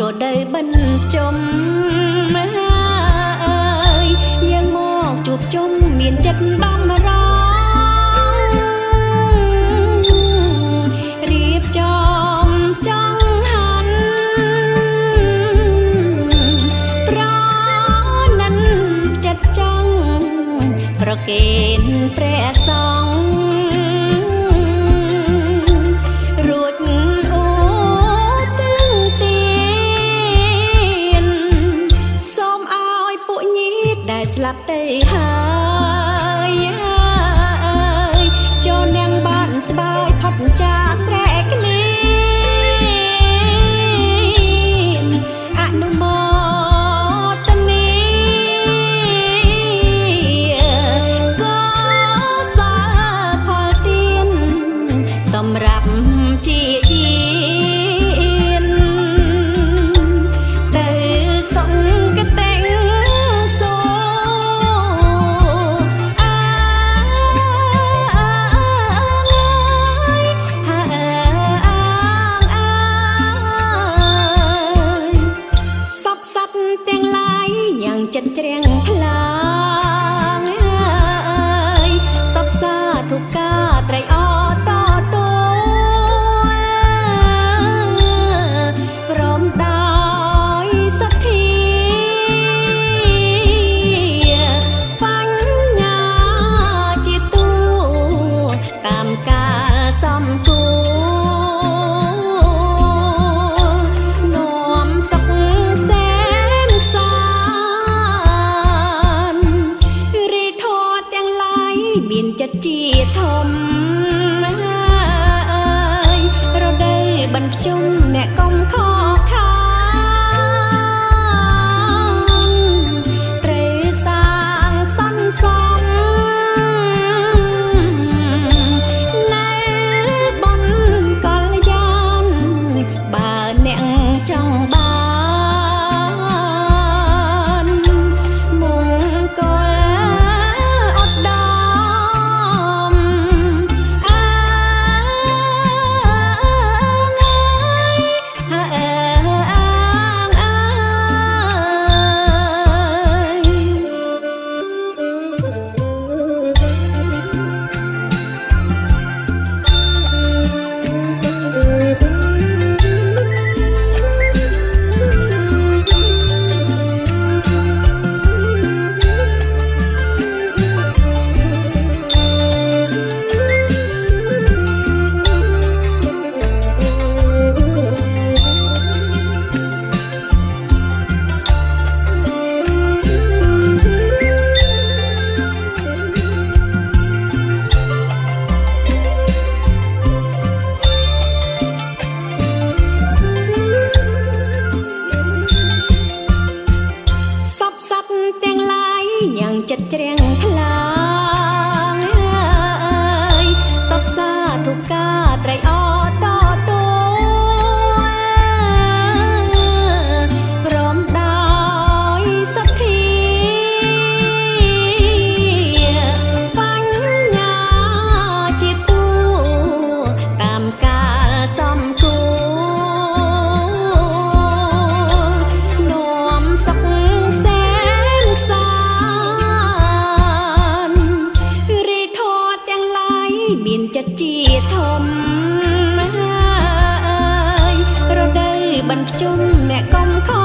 រដូវបិណ្ឌជុំអើយយើងមកជួបជុំមានចិត្តបំរងរៀបចំចង់ហាន់ប្រនិនចិត្តចង់ប្រគេនព្រះសង្ឃស្លាប់ទៅហើយចូលនាងបានស្បើយផុតចាស្រែកគ្នាអនុមោទនាក៏សារផលទានសម្រាប់ជាយានទៅសង្កតេចិត្តជ្រៀងខ្លាំងសពសាធុការត្រៃអតតួព្រមដោយសទ្ធាបញ្ញាជាតួតាមកាលសំគួរមានចិត្តជាធំរដូវបិណ្ឌជុំអ្នកកុំខកខានត្រូវសាងសន្សំនៅបនកលយានបើអ្នកចង់បានមង្គលចិត្តជ្រៀងខ្លាំងសពសាធុការត្រៃអតតួព្រមដោយសទ្ធាបញ្ញាជាតួតាមកាលសំគួរនាំសុខសែនខ្សាមានចិត្តជាធំរដូវបិណ្ឌជុំអ្នកកុំខក